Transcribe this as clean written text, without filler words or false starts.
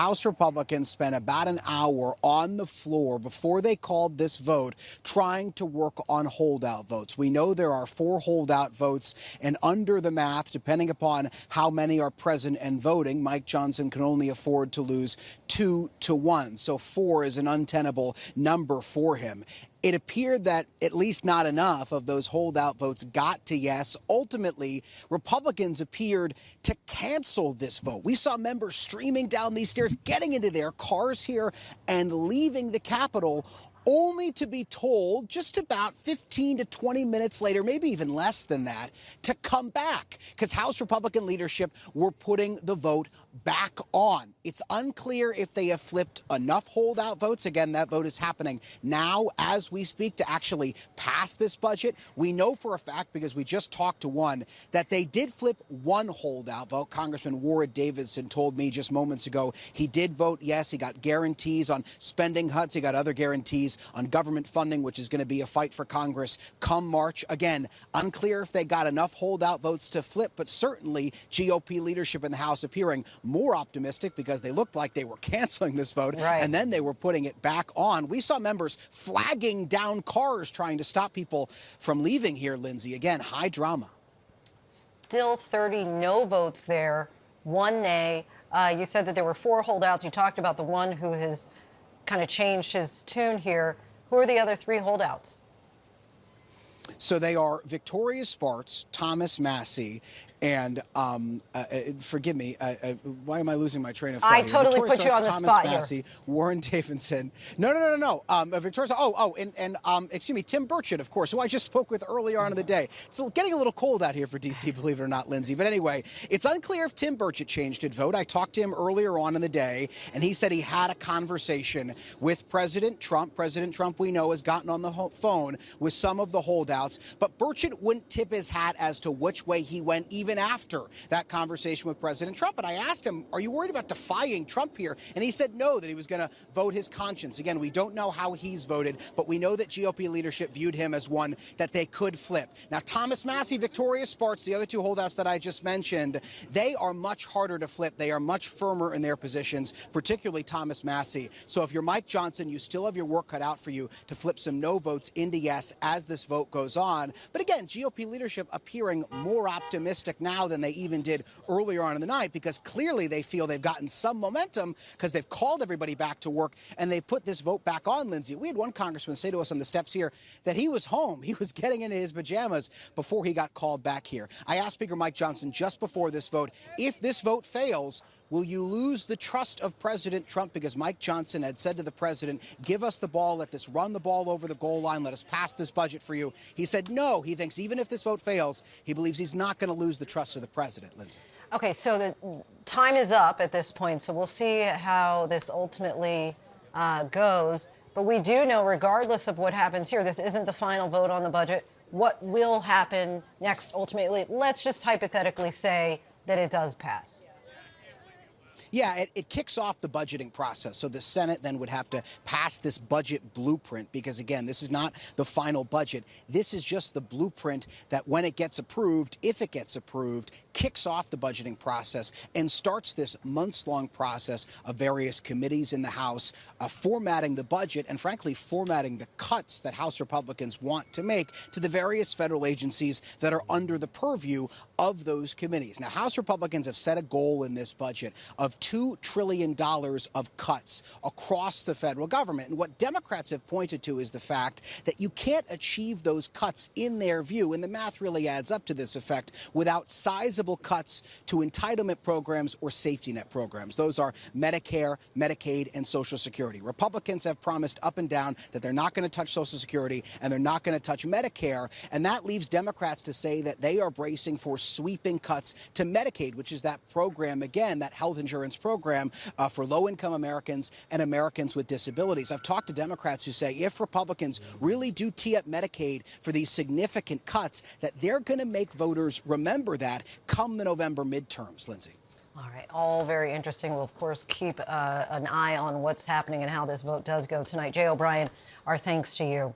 House Republicans spent about an hour on the floor before they called this vote trying to work on holdout votes. We know there are 4 holdout votes, and under the math, depending upon how many are present and voting, Mike Johnson can only afford to lose 2-1. So 4 is an untenable number for him. It appeared that at least not enough of those holdout votes got to yes. Ultimately, Republicans appeared to cancel this vote. We saw members streaming down these stairs, getting into their cars here and leaving the Capitol, only to be told just about 15 to 20 minutes later, maybe even less than that, to come back because House Republican leadership were putting the vote back on. It's unclear if they have flipped enough holdout votes. Again, that vote is happening now as we speak to actually pass this budget. We know for a fact, because we just talked to one, that they did flip one holdout vote. Congressman Warren Davidson told me just moments ago he did vote yes. He got guarantees on spending cuts. He got other guarantees on government funding, which is going to be a fight for Congress come March. Again, unclear if they got enough holdout votes to flip, but certainly GOP leadership in the House appearing more optimistic because they looked like they were canceling this vote, and then they were putting it back on. We saw members flagging down cars trying to stop people from leaving here, Lindsay. Again, high drama. Still 30 no votes there, 1 nay. You said that there were 4 holdouts. You talked about the one who has kind of changed his tune here. Who are the other 3 holdouts? So they are Victoria Spartz, Thomas Massie, and forgive me, why am I losing my train of thought? I totally Victoria put you Spartz, on the Thomas spot Massie, here. Warren Davidson. No. Victoria. Excuse me, Tim Burchett, of course, who I just spoke with earlier on in the day. It's getting a little cold out here for D.C., believe it or not, Lindsay. But anyway, it's unclear if Tim Burchett changed his vote. I talked to him earlier on in the day, and he said he had a conversation with President Trump. President Trump, we know, has gotten on the phone with some of the holdouts, but Burchett wouldn't tip his hat as to which way he went even after that conversation with President Trump. And I asked him, are you worried about defying Trump here? And he said no, that he was going to vote his conscience. Again, we don't know how he's voted, but we know that GOP leadership viewed him as one that they could flip. Now, Thomas Massie, Victoria Spartz, the other 2 holdouts that I just mentioned, they are much harder to flip. They are much firmer in their positions, particularly Thomas Massie. So if you're Mike Johnson, you still have your work cut out for you to flip some no votes into yes as this vote goes on. But again, GOP leadership appearing more optimistic now than they even did earlier on in the night, because clearly they feel they've gotten some momentum because they've called everybody back to work and they've put this vote back on, Lindsay. We had one congressman say to us on the steps here that he was home. He was getting into his pajamas before he got called back here. I asked Speaker Mike Johnson just before this vote, if this vote fails, will you lose the trust of President Trump? Because Mike Johnson had said to the president, give us the ball, let this run the ball over the goal line, let us pass this budget for you. He said no. He thinks even if this vote fails, he believes he's not going to lose the trust of the president, Lindsay. Okay, so the time is up at this point, so we'll see how this ultimately goes. But we do know, regardless of what happens here, this isn't the final vote on the budget. What will happen next ultimately? Let's just hypothetically say that it does pass. Yeah, it kicks off the budgeting process. So the Senate then would have to pass this budget blueprint because, again, this is not the final budget. This is just the blueprint that when it gets approved, if it gets approved, kicks off the budgeting process and starts this months-long process of various committees in the House formatting the budget and, frankly, formatting the cuts that House Republicans want to make to the various federal agencies that are under the purview of those committees. Now, House Republicans have set a goal in this budget of $2 trillion of cuts across the federal government. And what Democrats have pointed to is the fact that you can't achieve those cuts in their view, and the math really adds up to this effect, without sizable cuts to entitlement programs or safety net programs. Those are Medicare, Medicaid, and Social Security. Republicans have promised up and down that they're not going to touch Social Security and they're not going to touch Medicare, and that leaves Democrats to say that they are bracing for sweeping cuts to Medicaid, which is that program, again, that health insurance program for low-income Americans and Americans with disabilities. I've talked to Democrats who say if Republicans really do tee up Medicaid for these significant cuts, that they're going to make voters remember that come the November midterms, Lindsay. All right, all very interesting. We'll, of course, keep an eye on what's happening and how this vote does go tonight. Jay O'Brien, our thanks to you.